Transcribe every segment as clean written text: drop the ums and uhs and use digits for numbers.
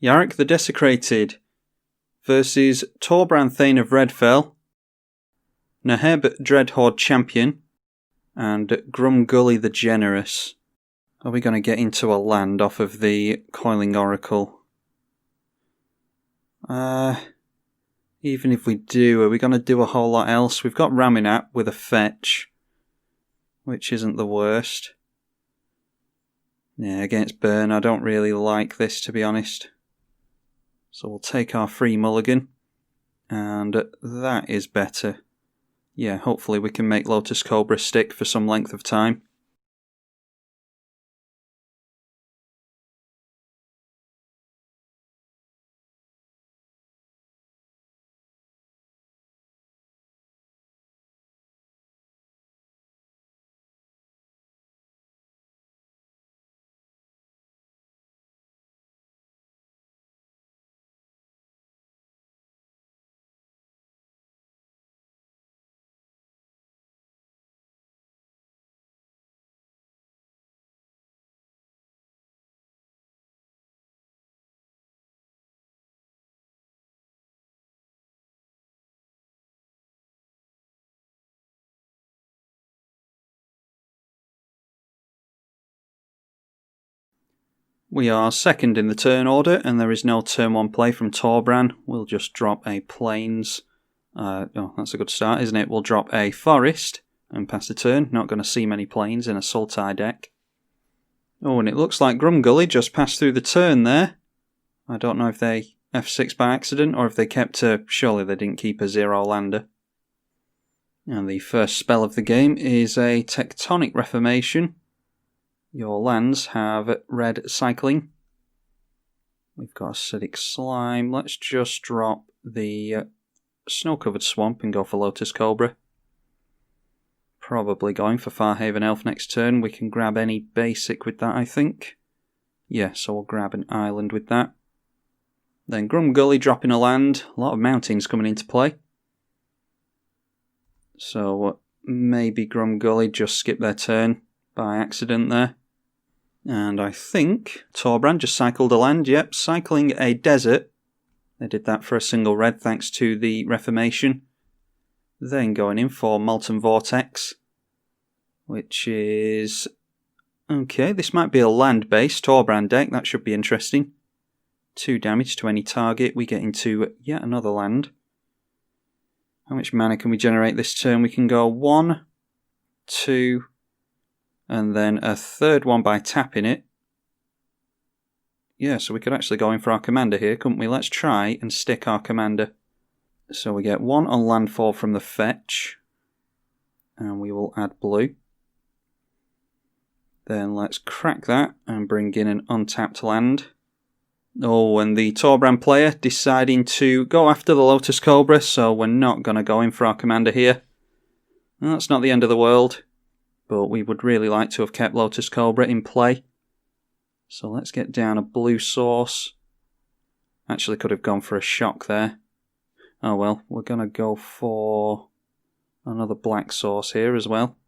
Yarok the Desecrated versus Torbran Thane of Redfell, Neheb Dreadhorde Champion, and Grumgully the Generous. Are we going to get into a land off of the Coiling Oracle? Even if we do, are we going to do a whole lot else? We've got Reanimate with a fetch, which isn't the worst. Yeah, against burn, I don't really like this, to be honest. So we'll take our free mulligan, and that is better. Yeah, hopefully we can make Lotus Cobra stick for some length of time. We are second in the turn order, and there is no turn 1 play from Torbran. We'll just drop a plains. Oh, that's a good start, isn't it? We'll drop a forest and pass the turn. Not going to see many plains in a Sultai deck. Oh, and it looks like Grumgully just passed through the turn there. I don't know if they F6 by accident or if they kept a... Surely they didn't keep a 0 lander. And the first spell of the game is a Tectonic Reformation. Your lands have red cycling. We've got acidic slime. Let's just drop the snow-covered swamp and go for Lotus Cobra. Probably going for Farhaven Elf next turn. We can grab any basic with that, I think. Yeah, so we'll grab an island with that. Then Grumgully dropping a land. A lot of mountains coming into play. So maybe Grumgully just skip their turn by accident there. And I think Torbran just cycled a land. Yep, cycling a desert. They did that for a single red thanks to the Reformation. Then going in for Molten Vortex, which is... Okay, this might be a land-based Torbran deck. That should be interesting. 2 damage to any target. We get into yet another land. How much mana can we generate this turn? We can go 1, 2... and then a third one by tapping it. Yeah, so we could actually go in for our commander here, couldn't we? Let's try and stick our commander. So we get 1 on landfall from the fetch. And we will add blue. Then let's crack that and bring in an untapped land. Oh, and the Torbran player deciding to go after the Lotus Cobra, so we're not going to go in for our commander here. That's not the end of the world. But we would really like to have kept Lotus Cobra in play. So let's get down a blue source. Actually could have gone for a shock there. Oh well, we're going to go for another black source here as well.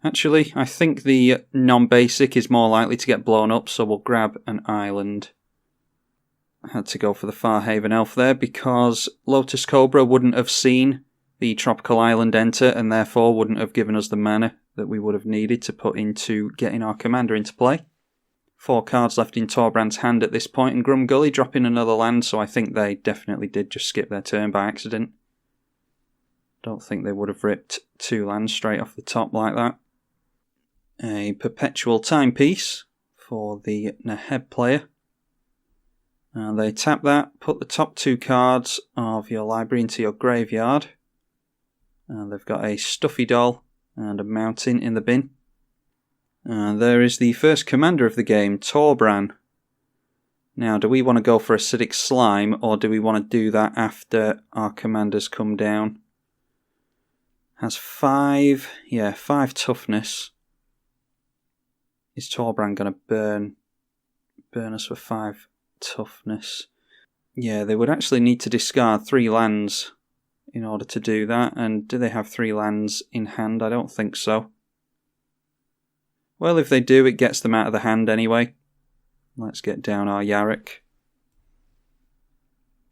Actually, I think the non-basic is more likely to get blown up, so we'll grab an island. I had to go for the Farhaven Elf there because Lotus Cobra wouldn't have seen the tropical island enter and therefore wouldn't have given us the mana that we would have needed to put into getting our commander into play. 4 cards left in Torbran's hand at this point, and Grumgully dropping another land, so I think they definitely did just skip their turn by accident. Don't think they would have ripped 2 lands straight off the top like that. A perpetual timepiece for the Neheb player. And they tap that, put the top 2 cards of your library into your graveyard. And they've got a Stuffy Doll and a mountain in the bin. And there is the first commander of the game, Torbran. Now, do we want to go for Acidic Slime, or do we want to do that after our commanders come down? Has 5, 5 toughness. Is Torbran going to burn us for 5 toughness? Yeah, they would actually need to discard 3 lands in order to do that. And do they have 3 lands in hand? I don't think so. Well, if they do, it gets them out of the hand anyway. Let's get down our Yarok.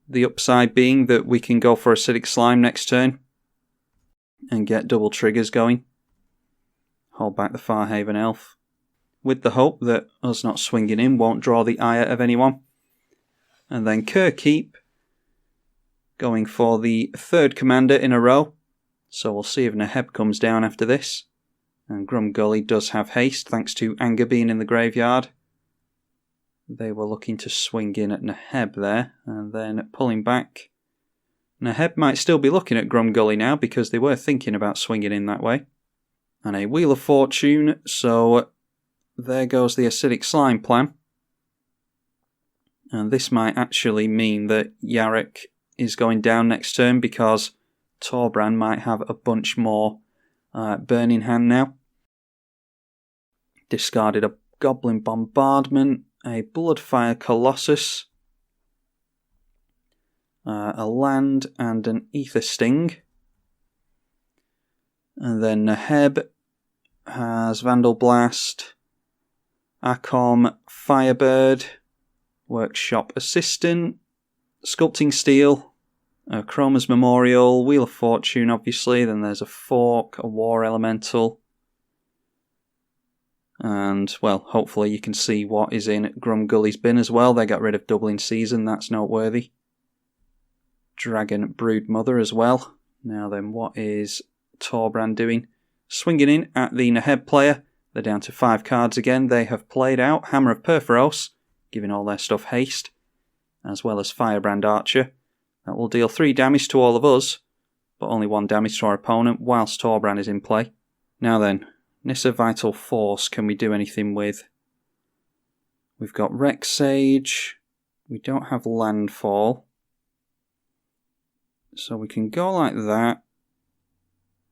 The upside being that we can go for Acidic Slime next turn and get double triggers going. Hold back the Farhaven Elf. With the hope that us not swinging in won't draw the ire of anyone. And then Keep going for the 3rd commander in a row. So we'll see if Neheb comes down after this. And Grumgully does have haste thanks to Anger being in the graveyard. They were looking to swing in at Neheb there and then pulling back. Neheb might still be looking at Grumgully now because they were thinking about swinging in that way. And a Wheel of Fortune, so there goes the Acidic Slime plan. And this might actually mean that Yarok is going down next turn because Torbran might have a bunch more burn in hand now. Discarded a Goblin Bombardment, a Bloodfire Colossus, a land and an Ether Sting. And then Neheb has Vandal Blast, Akom Firebird, Workshop Assistant, Sculpting Steel, Chroma's Memorial, Wheel of Fortune obviously, then there's a Fork, a War Elemental, and well, hopefully you can see what is in Grumgully's bin as well. They got rid of Doubling Season, that's noteworthy. Dragon Brood Mother as well. Now then, what is Torbran doing? Swinging in at the Neheb player. They're down to 5 cards again. They have played out Hammer of Perforos, giving all their stuff haste, as well as Firebrand Archer. That will deal 3 damage to all of us, but only 1 damage to our opponent whilst Torbran is in play. Now then, Nissa Vital Force, can we do anything with? We've got Rex Sage. We don't have Landfall. So we can go like that.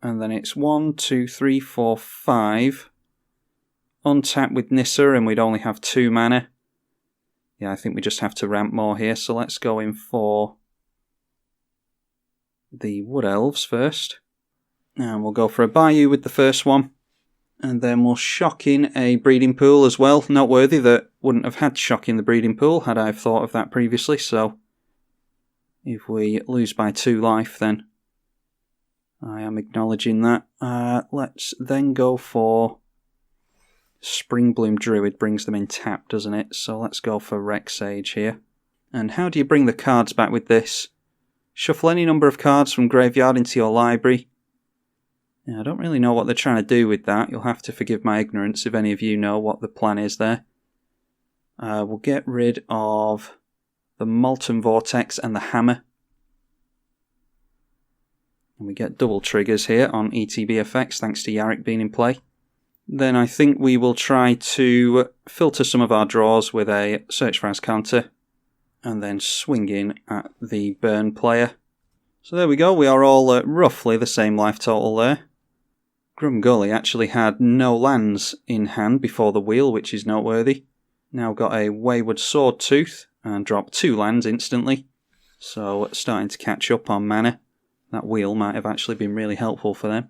And then it's 1, 2, 3, 4, 5. Untap with Nissa and we'd only have 2 mana. Yeah, I think we just have to ramp more here. So let's go in for the Wood Elves first. And we'll go for a Bayou with the first one. And then we'll shock in a Breeding Pool as well. Noteworthy that wouldn't have had shock in the Breeding Pool had I have thought of that previously. So if we lose by 2 life, then I am acknowledging that. Let's then go for Springbloom Druid. Brings them in tap, doesn't it? So let's go for Rex Sage here. And how do you bring the cards back with this? Shuffle any number of cards from graveyard into your library. Yeah, I don't really know what they're trying to do with that. You'll have to forgive my ignorance if any of you know what the plan is there. We'll get rid of the Molten Vortex and the Hammer. And we get double triggers here on ETB effects thanks to Yarok being in play. Then I think we will try to filter some of our draws with a Search for House counter and then swing in at the burn player. So there we go, we are all at roughly the same life total there. Grumgully actually had no lands in hand before the wheel, which is noteworthy. Now got a Wayward Swordtooth and dropped 2 lands instantly. So starting to catch up on mana. That wheel might have actually been really helpful for them.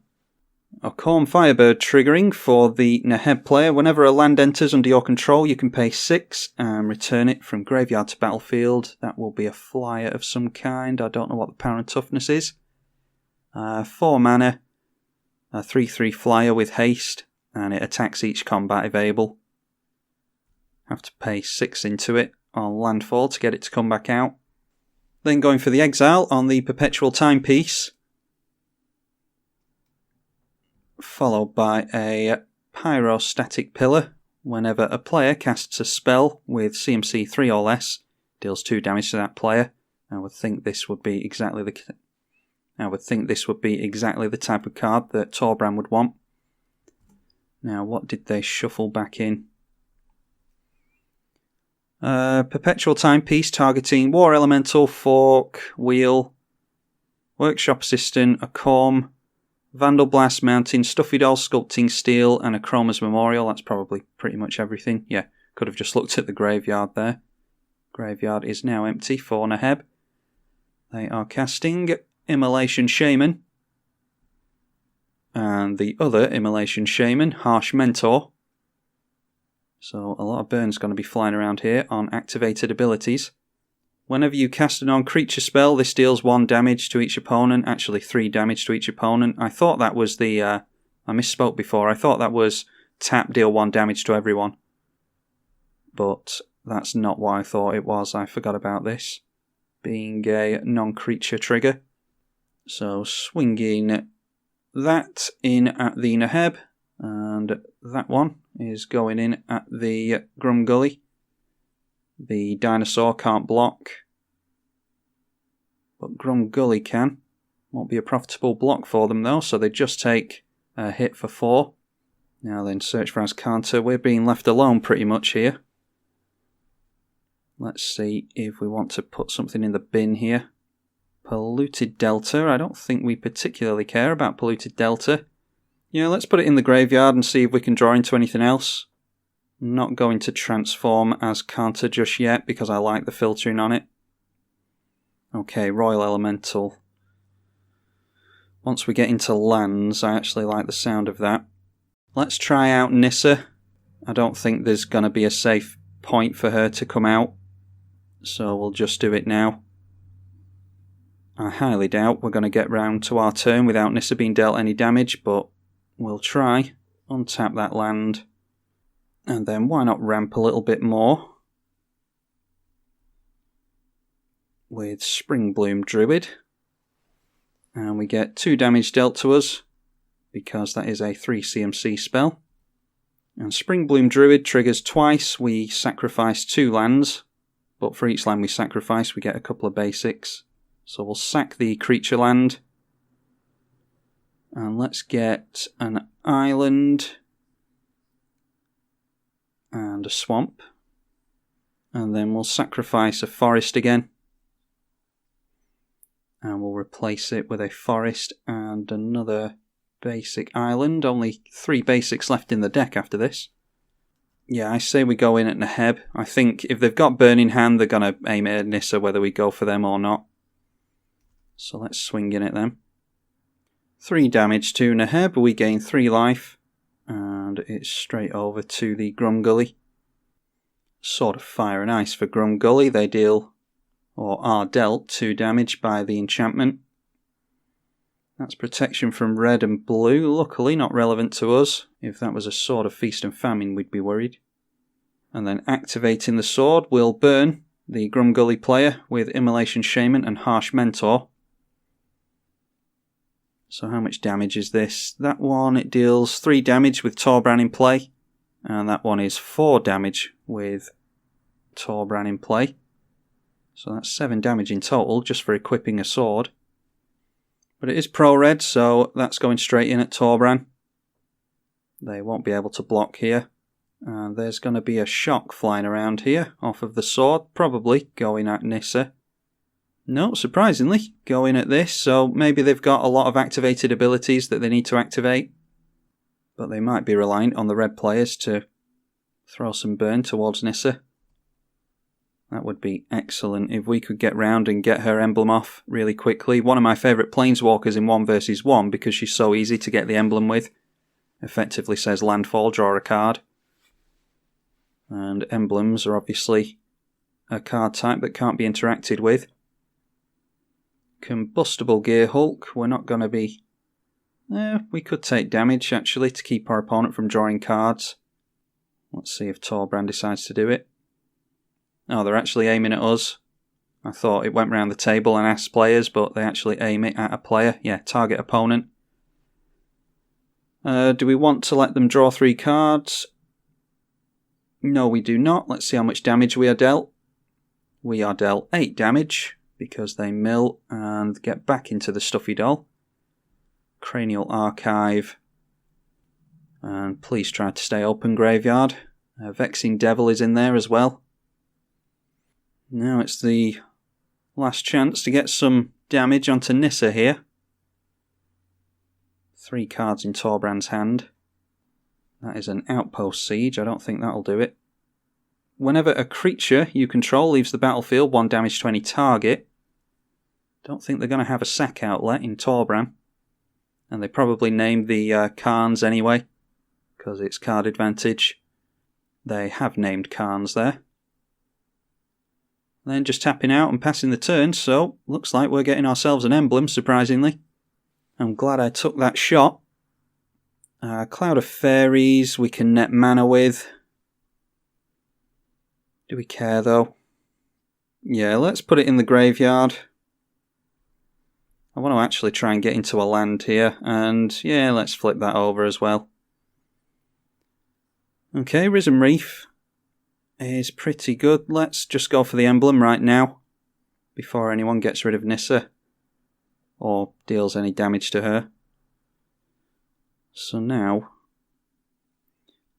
Akom Firebird triggering for the Neheb player. Whenever a land enters under your control, you can pay 6 and return it from graveyard to battlefield. That will be a flyer of some kind. I don't know what the power and toughness is. 4 mana, a 3/3 flyer with haste, and it attacks each combat if able. Have to pay 6 into it on landfall to get it to come back out. Then going for the exile on the Perpetual Timepiece, followed by a Pyrostatic Pillar. Whenever a player casts a spell with CMC 3 or less, deals 2 damage to that player. I would think this would be exactly the type of card that Torbran would want. Now, what did they shuffle back in? Perpetual Timepiece targeting War Elemental, Fork, Wheel, Workshop Assistant, Akom, Vandal Blast, Mountain, Stuffy Doll, Sculpting Steel, and a Chroma's Memorial. That's probably pretty much everything. Yeah, could have just looked at the graveyard there. Graveyard is now empty for Neheb. They are casting Immolation Shaman. And the other Immolation Shaman, Harsh Mentor. So a lot of burn's going to be flying around here on activated abilities. Whenever you cast a non-creature spell, this deals 1 damage to each opponent. Actually 3 damage to each opponent. I thought that was the... I misspoke before. I thought that was tap, deal 1 damage to everyone. But that's not what I thought it was. I forgot about this being a non-creature trigger. So swinging that in at the Neheb. And that one is going in at the Grumgully. The dinosaur can't block, but Grumgully can. Won't be a profitable block for them though, so they just take a hit for 4. Now then, search for Azcanta. We're being left alone pretty much here. Let's see if we want to put something in the bin here. Polluted Delta. I don't think we particularly care about Polluted Delta. Yeah, let's put it in the graveyard and see if we can draw into anything else. I'm not going to transform Azcanta just yet because I like the filtering on it. Okay, Royal Elemental. Once we get into lands, I actually like the sound of that. Let's try out Nissa. I don't think there's going to be a safe point for her to come out, so we'll just do it now. I highly doubt we're going to get round to our turn without Nissa being dealt any damage, but we'll try. Untap that land. And then why not ramp a little bit more with Springbloom Druid. And we get 2 damage dealt to us because that is a 3 CMC spell. And Springbloom Druid triggers twice. We sacrifice 2 lands, but for each land we sacrifice we get a couple of basics. So we'll sack the creature land. And let's get an island and a swamp. And then we'll sacrifice a forest again. And we'll replace it with a forest and another basic island. Only 3 basics left in the deck after this. Yeah, I say we go in at Neheb. I think if they've got Burn in hand, they're going to aim at Nissa whether we go for them or not. So let's swing in at them. 3 damage to Neheb, we gain 3 life. And it's straight over to the Grumgully. Sword of Fire and Ice for Grumgully. They deal, or are dealt, 2 damage by the enchantment. That's protection from red and blue. Luckily not relevant to us. If that was a Sword of Feast and Famine, we'd be worried. And then activating the sword will burn the Grumgully player with Immolation Shaman and Harsh Mentor. So how much damage is this? That one, it deals 3 damage with Torbran in play. And that one is 4 damage with Torbran in play. So that's 7 damage in total just for equipping a sword. But it is pro-red, so that's going straight in at Torbran. They won't be able to block here. And there's going to be a shock flying around here off of the sword, probably going at Nissa. No, surprisingly, going at this, so maybe they've got a lot of activated abilities that they need to activate. But they might be reliant on the red players to throw some burn towards Nissa. That would be excellent if we could get round and get her emblem off really quickly. One of my favourite planeswalkers in 1 versus 1 because she's so easy to get the emblem with. Effectively says landfall, draw a card. And emblems are obviously a card type that can't be interacted with. Combustible Gear Hulk, we're not going to be... we could take damage actually to keep our opponent from drawing cards. Let's see if Torbran decides to do it. Oh, they're actually aiming at us. I thought it went round the table and asked players, but they actually aim it at a player. Yeah, target opponent. Do we want to let them draw 3 cards? No, we do not. Let's see how much damage we are dealt. We are dealt 8 damage because they mill and get back into the Stuffy Doll. Cranial Archive. And please try to stay open, Graveyard. Vexing Devil is in there as well. Now it's the last chance to get some damage onto Nissa here. 3 cards in Torbran's hand. That is an Outpost Siege. I don't think that'll do it. whenever a creature you control leaves the battlefield, 1 damage to any target. Don't think they're going to have a sack outlet in Torbran. And they probably named the Khans anyway, because it's card advantage. They have named Khans there. Then just tapping out and passing the turn, so looks like we're getting ourselves an emblem, surprisingly. I'm glad I took that shot. Cloud of Fairies we can net mana with. Do we care though? Yeah, let's put it in the graveyard. I want to actually try and get into a land here, and yeah, let's flip that over as well. Okay, Risen Reef is pretty good. Let's just go for the emblem right now, before anyone gets rid of Nissa, or deals any damage to her. So now,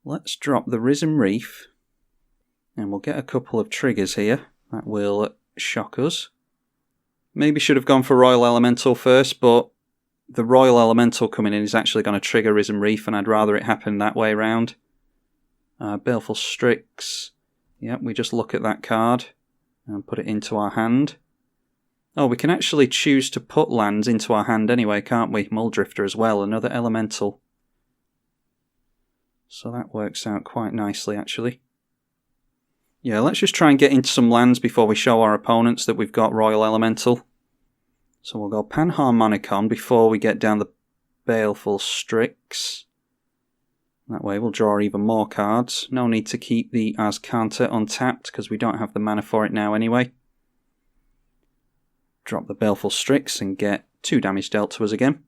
let's drop the Risen Reef, and we'll get a couple of triggers here that will shock us. Maybe should have gone for Royal Elemental first, but the Royal Elemental coming in is actually going to trigger Risen Reef, and I'd rather it happen that way round. Baleful Strix. Yep, we just look at that card and put it into our hand. Oh, we can actually choose to put lands into our hand anyway, can't we? Muldrifter as well, another Elemental. So that works out quite nicely, actually. Yeah, let's just try and get into some lands before we show our opponents that we've got Royal Elemental. So we'll go Panharmonicon before we get down the Baleful Strix. That way we'll draw even more cards. No need to keep the Azcanta untapped because we don't have the mana for it now anyway. Drop the Baleful Strix and get 2 damage dealt to us again.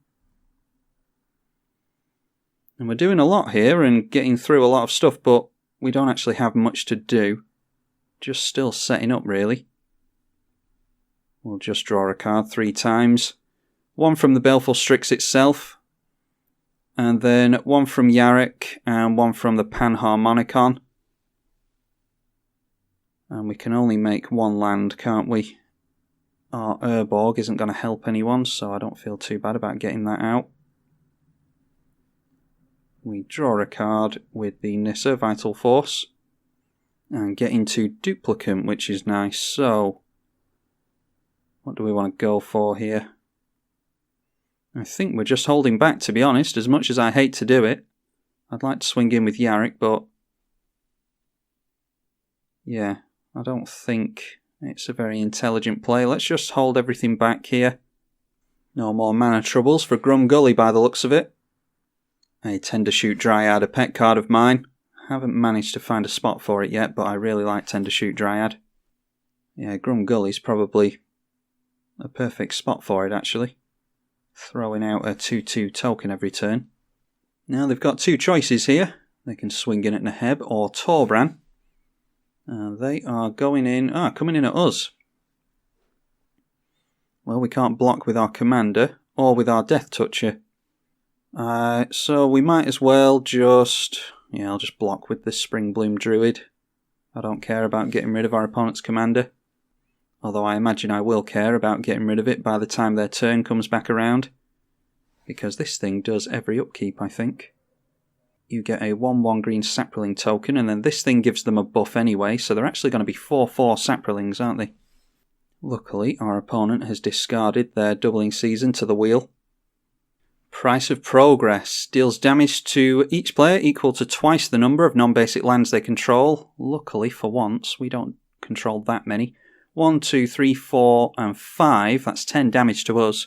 And we're doing a lot here and getting through a lot of stuff, but we don't actually have much to do. Just still setting up, really. We'll just draw a card 3 times. 1 from the Baleful Strix itself, and then 1 from Yarok, and 1 from the Panharmonicon. And we can only make 1 land, can't we? Our Urborg isn't going to help anyone, so I don't feel too bad about getting that out. We draw a card with the Nissa, Vital Force, and get into Duplicant, which is nice. So, what do we want to go for here? I think we're just holding back, to be honest, as much as I hate to do it. I'd like to swing in with Yarok, but yeah, I don't think it's a very intelligent play. Let's just hold everything back here. No more mana troubles for Grumgully by the looks of it. A Tendershoot Dryad, a pet card of mine. Haven't managed to find a spot for it yet, but I really like Tendershoot Dryad. Yeah, Grumgully's probably a perfect spot for it, actually. Throwing out a 2/2 token every turn. Now they've got 2 choices here. They can swing in at Neheb or Torbran. They are going in... coming in at us. Well, we can't block with our commander or with our Death Toucher. So we might as well just... Yeah, I'll just block with this Springbloom Druid. I don't care about getting rid of our opponent's commander. Although I imagine I will care about getting rid of it by the time their turn comes back around. Because this thing does every upkeep, I think. You get a 1/1 green Saproling token, and then this thing gives them a buff anyway, so they're actually going to be 4/4 Saprolings, aren't they? Luckily, our opponent has discarded their Doubling Season to the wheel. Price of Progress deals damage to each player equal to twice the number of non-basic lands they control. Luckily, for once, we don't control that many. 1, 2, 3, 4, and 5. That's 10 damage to us.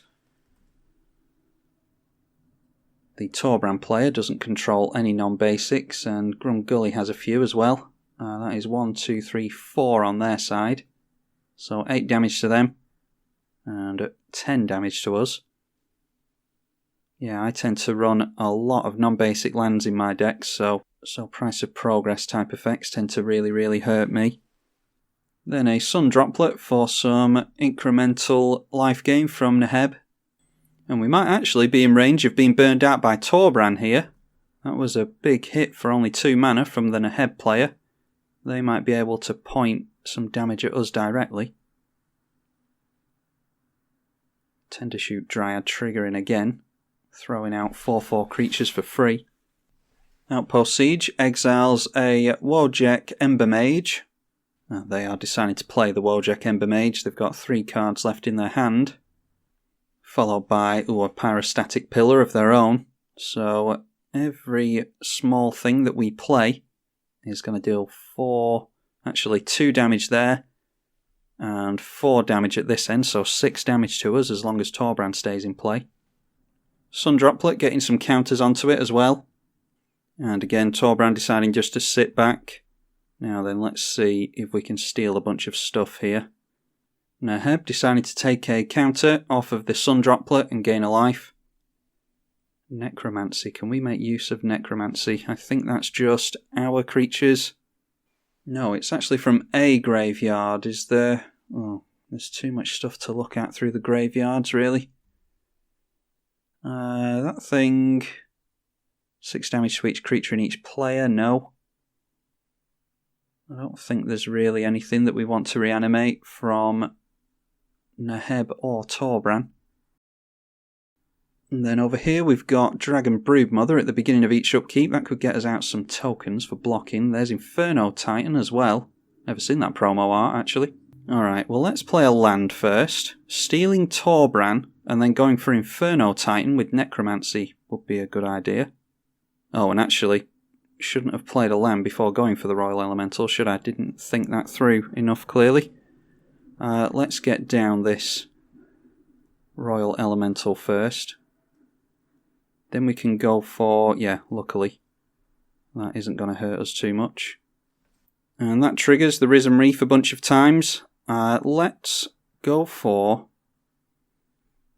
The Torbran player doesn't control any non-basics, and Grumgully has a few as well. That is 1, 2, 3, 4 on their side. So 8 damage to them, and 10 damage to us. Yeah, I tend to run a lot of non-basic lands in my decks, so Price of Progress type effects tend to really, really hurt me. Then a Sun Droplet for some incremental life gain from Neheb. And we might actually be in range of being burned out by Torbran here. That was a big hit for only 2 mana from the Neheb player. They might be able to point some damage at us directly. Tendershoot Dryad triggering again. Throwing out 4/4 creatures for free. Outpost Siege exiles a Wojek Ember Mage. They are deciding to play the Wojak Ember Mage. They've got 3 cards left in their hand, followed by a Pyrostatic Pillar of their own. So every small thing that we play is going to deal 2 damage there, and 4 damage at this end, so 6 damage to us as long as Torbran stays in play. Sun Droplet getting some counters onto it as well. And again, Torbran deciding just to sit back. Now then, let's see if we can steal a bunch of stuff here. Neheb deciding to take a counter off of the Sun Droplet and gain a life. Necromancy. Can we make use of Necromancy? I think that's just our creatures. No, it's actually from a graveyard. Is there... Oh, there's too much stuff to look at through the graveyards, really. That thing... 6 damage to each creature and each player, no. I don't think there's really anything that we want to reanimate from Neheb or Torbran. And then over here we've got Dragon Broodmother at the beginning of each upkeep. That could get us out some tokens for blocking. There's Inferno Titan as well. Never seen that promo art, actually. Alright, well let's play a land first. Stealing Torbran and then going for Inferno Titan with Necromancy would be a good idea. Oh, and actually, shouldn't have played a land before going for the Royal Elemental, should I? Didn't think that through enough clearly. Let's get down this Royal Elemental first. Then we can go for... yeah, luckily. That isn't going to hurt us too much. And that triggers the Risen Reef a bunch of times. Let's go for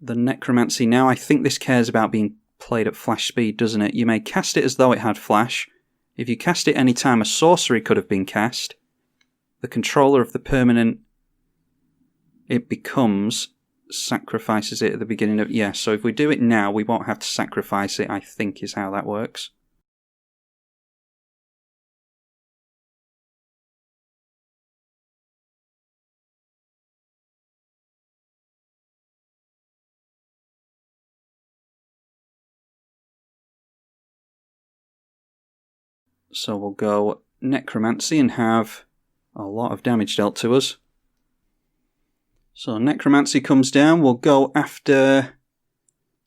the Necromancy now. I think this cares about being played at flash speed, doesn't it? You may cast it as though it had flash. If you cast it any time a sorcery could have been cast, the controller of the permanent it becomes sacrifices it at the beginning of... yeah, so if we do it now, we won't have to sacrifice it, I think is how that works. So we'll go Necromancy and have a lot of damage dealt to us. So Necromancy comes down, we'll go after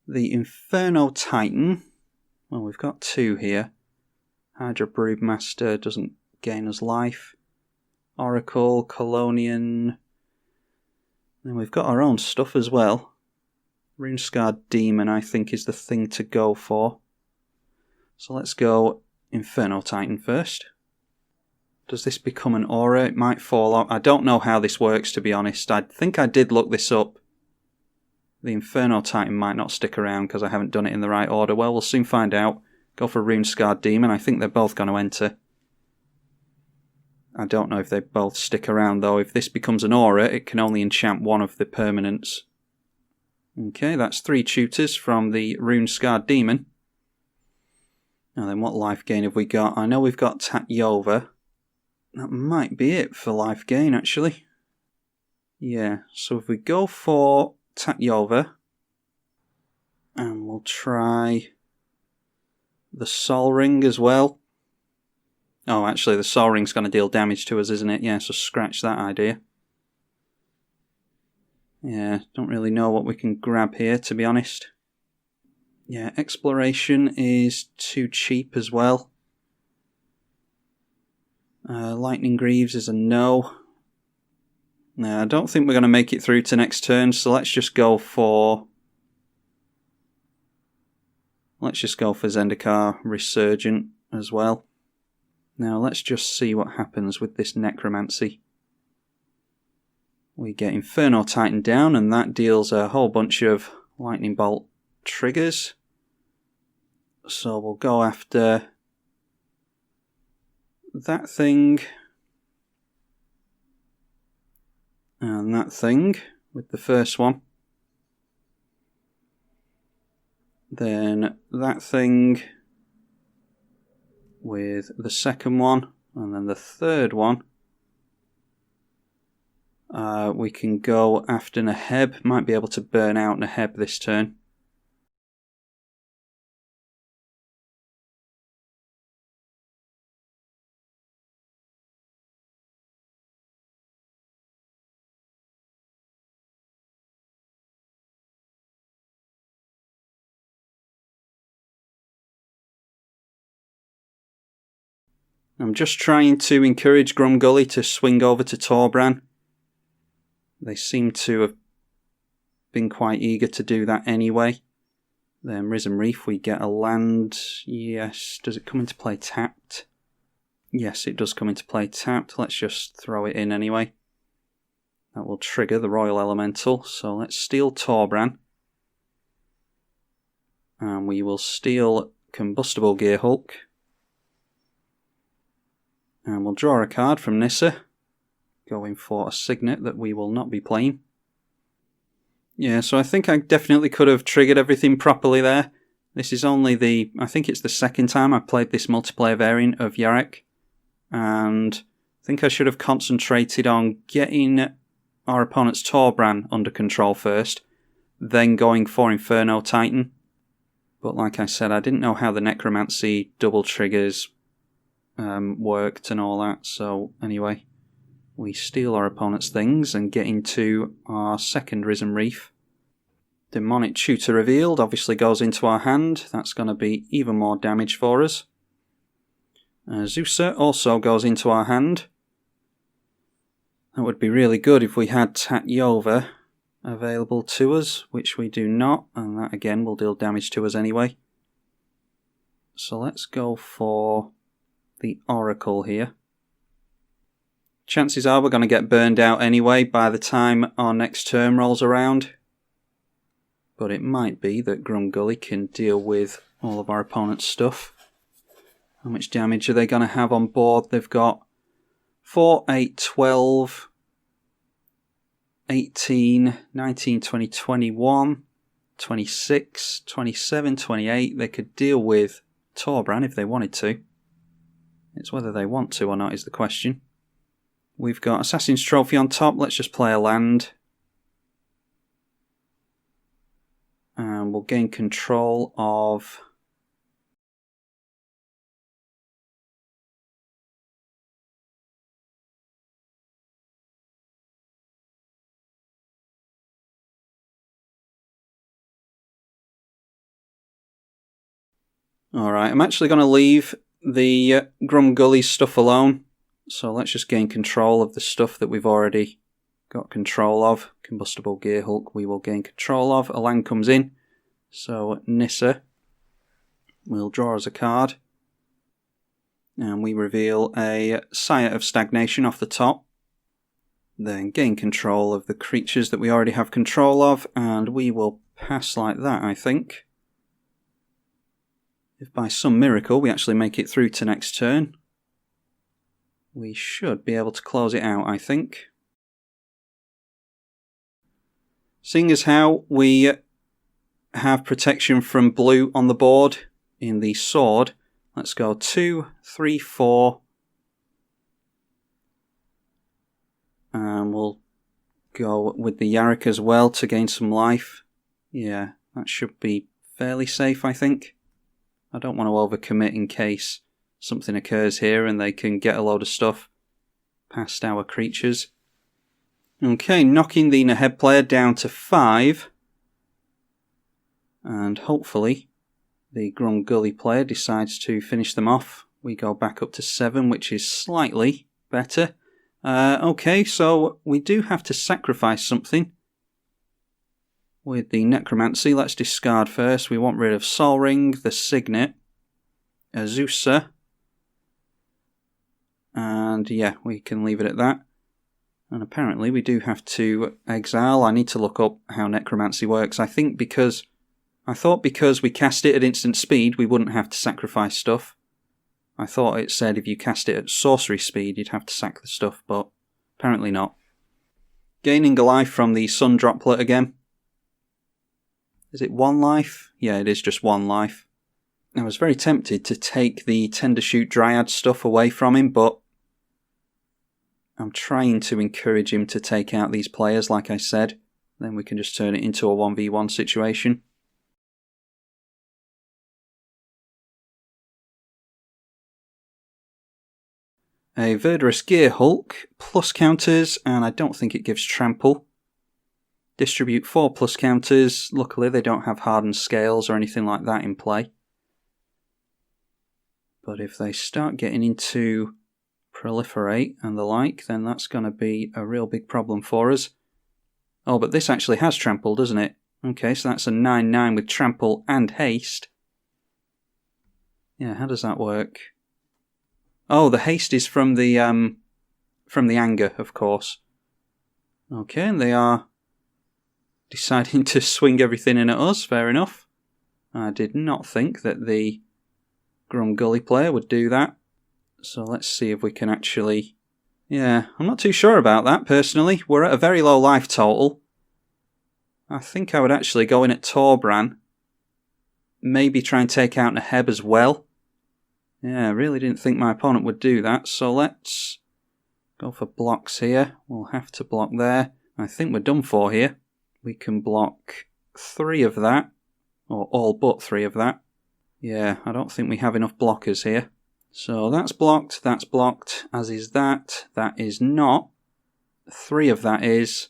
the Inferno Titan. Well, we've got 2 here. Hydra Broodmaster doesn't gain us life. Oracle, Colonian. Then we've got our own stuff as well. Runescarred Demon, I think, is the thing to go for. So let's go Inferno Titan first. Does this become an aura? It might fall out. I don't know how this works, to be honest. I think I did look this up. The Inferno Titan might not stick around because I haven't done it in the right order. Well, we'll soon find out. Go for Runescarred Demon. I think they're both going to enter. I don't know if they both stick around, though. If this becomes an aura, it can only enchant one of the permanents. Okay, that's 3 tutors from the Runescarred Demon. Now then, what life gain have we got? I know we've got Tatyova. That might be it for life gain, actually. Yeah, so if we go for Tatyova, and we'll try the Sol Ring as well. Oh, actually, the Sol Ring's going to deal damage to us, isn't it? Yeah, so scratch that idea. Yeah, don't really know what we can grab here, to be honest. Yeah, Exploration is too cheap as well. Lightning Greaves is a no. No, I don't think we're going to make it through to next turn, so let's just go for... Zendikar Resurgent as well. Now let's just see what happens with this Necromancy. We get Inferno Titan down, and that deals a whole bunch of Lightning Bolt triggers. So we'll go after that thing and that thing with the first one. Then that thing with the second one, and then the third one. We can go after Neheb. Might be able to burn out Neheb this turn. I'm just trying to encourage Grumgully to swing over to Torbran. They seem to have been quite eager to do that anyway. Then Risen Reef, we get a land. Yes, does it come into play tapped? Yes, it does come into play tapped. Let's just throw it in anyway. That will trigger the Royal Elemental. So let's steal Torbran. And we will steal Combustible Gearhulk. And we'll draw a card from Nissa. Going for a Signet that we will not be playing. Yeah, so I think I definitely could have triggered everything properly there. This is only I think it's the second time I've played this multiplayer variant of Yarok. And I think I should have concentrated on getting our opponent's Torbran under control first, then going for Inferno Titan. But like I said, I didn't know how the Necromancy double triggers worked and all that. So anyway, we steal our opponent's things and get into our second Risen Reef. Demonic Tutor revealed obviously goes into our hand. That's going to be even more damage for us. Ozar also goes into our hand. That would be really good if we had Tatyova available to us, which we do not, and that again will deal damage to us anyway. So let's go for the Oracle here. Chances are we're going to get burned out anyway by the time our next turn rolls around. But it might be that Grumgully can deal with all of our opponent's stuff. How much damage are they going to have on board? They've got 4, 8, 12, 18, 19, 20, 21, 26, 27, 28. They could deal with Torbran if they wanted to. It's whether they want to or not is the question. We've got Assassin's Trophy on top. Let's just play a land. And we'll gain control of... Alright, I'm actually going to leave the Grumgully stuff alone. So let's just gain control of the stuff that we've already got control of. Combustible Gearhulk we will gain control of. A land comes in. So Nissa will draw us a card. And we reveal a Sire of Stagnation off the top. Then gain control of the creatures that we already have control of. And we will pass like that, I think. If by some miracle we actually make it through to next turn, we should be able to close it out, I think. Seeing as how we have protection from blue on the board in the sword, let's go 2, 3, 4. And we'll go with the Yarok as well to gain some life. Yeah, that should be fairly safe, I think. I don't want to overcommit in case something occurs here and they can get a load of stuff past our creatures. Okay, knocking the Neheb player down to 5. And hopefully the Grumgully player decides to finish them off. We go back up to 7, which is slightly better. Okay, so we do have to sacrifice something. With the Necromancy, let's discard first. We want rid of Sol Ring, the Signet, Ozar, and yeah, we can leave it at that. And apparently we do have to exile. I need to look up how Necromancy works. I thought because we cast it at instant speed, we wouldn't have to sacrifice stuff. I thought it said if you cast it at sorcery speed, you'd have to sack the stuff, but apparently not. Gaining a life from the Sun Droplet again. Is it 1 life? Yeah, it is just 1 life. I was very tempted to take the Tendershoot Dryad stuff away from him, but I'm trying to encourage him to take out these players, like I said. Then we can just turn it into a 1v1 situation. A Verdurous Gearhulk, plus counters, and I don't think it gives trample. Distribute 4 plus counters. Luckily they don't have hardened scales or anything like that in play. But if they start getting into proliferate and the like, then that's going to be a real big problem for us. Oh, but this actually has trample, doesn't it? Okay, so that's a 9/9 with trample and haste. Yeah, how does that work? Oh, the haste is from the anger, of course. Okay, and they are deciding to swing everything in at us. Fair enough. I did not think that the Grumgully player would do that. So let's see if we can actually... Yeah, I'm not too sure about that, personally. We're at a very low life total. I think I would actually go in at Torbran. Maybe try and take out Neheb as well. Yeah, I really didn't think my opponent would do that. So let's go for blocks here. We'll have to block there. I think we're done for here. We can block 3 of that. Or all but 3 of that. Yeah, I don't think we have enough blockers here. So that's blocked, as is that. That is not. 3 of that is.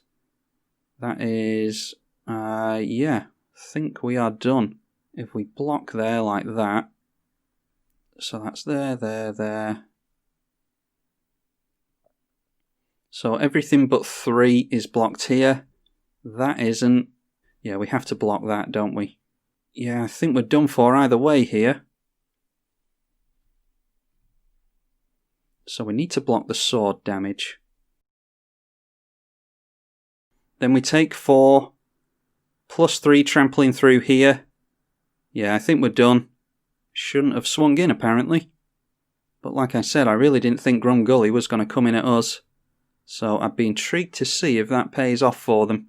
That is, yeah, I think we are done. If we block there like that. So that's there. So everything but 3 is blocked here. That isn't. Yeah, we have to block that, don't we? Yeah, I think we're done for either way here. So we need to block the sword damage. Then we take 4, plus 3 trampling through here. Yeah, I think we're done. Shouldn't have swung in, apparently. But like I said, I really didn't think Grumgully was going to come in at us. So I'd be intrigued to see if that pays off for them.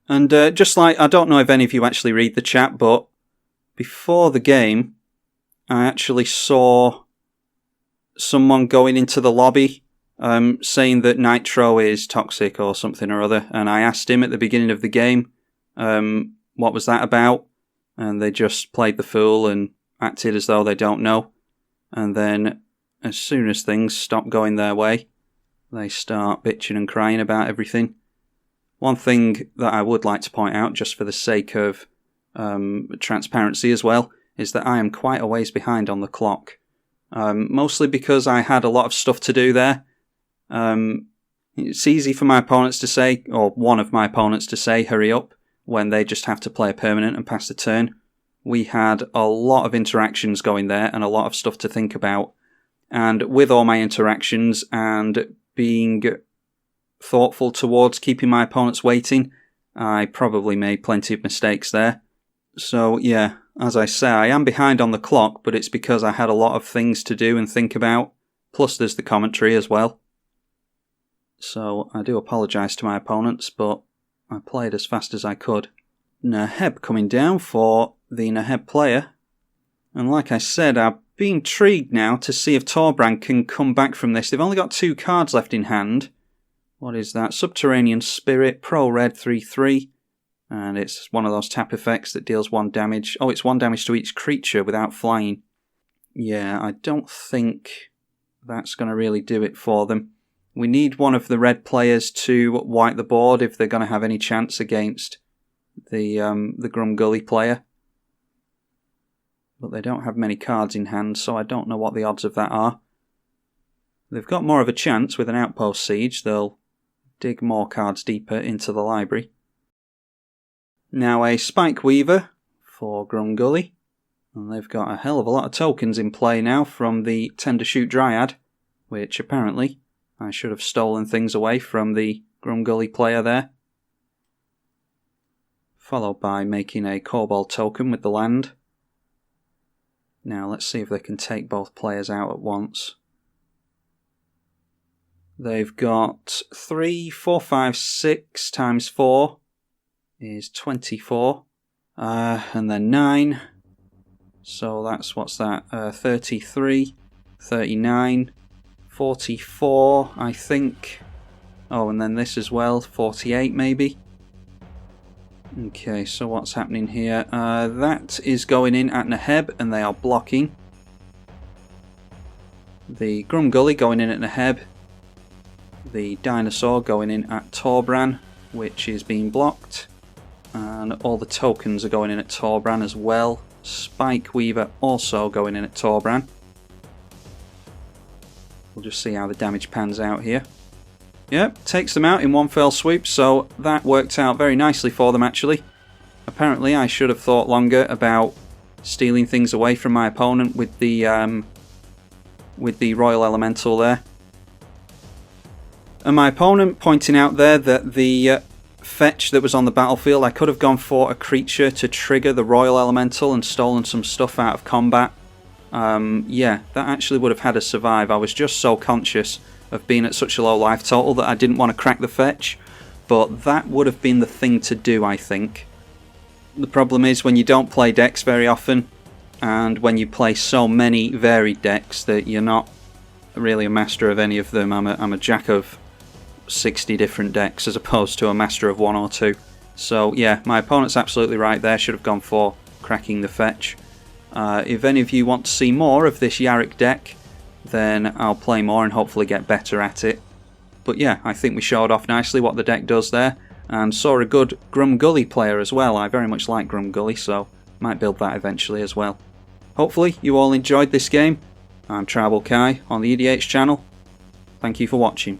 And just like, I don't know if any of you actually read the chat, but before the game, I actually saw someone going into the lobby saying that Nitro is toxic or something or other. And I asked him at the beginning of the game, what was that about? And they just played the fool and acted as though they don't know. And then as soon as things stop going their way, they start bitching and crying about everything. One thing that I would like to point out, just for the sake of transparency as well, is that I am quite a ways behind on the clock. Mostly because I had a lot of stuff to do there. It's easy for my opponents to say, or one of my opponents to say, hurry up, when they just have to play a permanent and pass the turn. We had a lot of interactions going there and a lot of stuff to think about. And with all my interactions and being thoughtful towards keeping my opponents waiting, I probably made plenty of mistakes there. So yeah, as I say, I am behind on the clock, but it's because I had a lot of things to do and think about. Plus there's the commentary as well. So I do apologise to my opponents, but I played as fast as I could. Neheb coming down for the Neheb player. And like I said, I'd be intrigued now to see if Torbran can come back from this. They've only got 2 cards left in hand. What is that? Subterranean Spirit, Pro Red 3/3. And it's one of those tap effects that deals 1 damage. Oh, it's 1 damage to each creature without flying. Yeah, I don't think that's going to really do it for them. We need one of the red players to wipe the board if they're going to have any chance against the Grumgully player. But they don't have many cards in hand, so I don't know what the odds of that are. They've got more of a chance with an outpost siege. They'll dig more cards deeper into the library. Now a Spike Weaver for Grumgully. And they've got a hell of a lot of tokens in play now from the Tendershoot Dryad, which apparently I should have stolen things away from the Grumgully player there. Followed by making a Kobold token with the land. Now let's see if they can take both players out at once. They've got 3, 4, 5, 6 times 4 is 24. And then 9. So that's, what's that? 33, 39, 44, I think. Oh, and then this as well, 48 maybe. Okay, so what's happening here? That is going in at Neheb, and they are blocking. The Grumgully going in at Neheb. the dinosaur going in at Torbran, which is being blocked. And all the tokens are going in at Torbran as well. Spike Weaver also going in at Torbran. We'll just see how the damage pans out here. Yep, takes them out in one fell swoop, so that worked out very nicely for them actually. Apparently I should have thought longer about stealing things away from my opponent with the Royal Elemental there. And my opponent pointing out there that the fetch that was on the battlefield, I could have gone for a creature to trigger the Royal Elemental and stolen some stuff out of combat. Yeah, that actually would have had us survive. I was just so conscious of being at such a low life total that I didn't want to crack the fetch, but that would have been the thing to do, I think. The problem is when you don't play decks very often, and when you play so many varied decks that you're not really a master of any of them. I'm a jack of 60 different decks as opposed to a master of one or two. So yeah, my opponent's absolutely right there, should have gone for cracking the fetch. If any of you want to see more of this Yarok deck, then I'll play more and hopefully get better at it. But yeah, I think we showed off nicely what the deck does there, and saw a good Grumgully player as well. I very much like Grumgully, so might build that eventually as well. Hopefully you all enjoyed this game. I'm tribalkai on the EDH channel. Thank you for watching.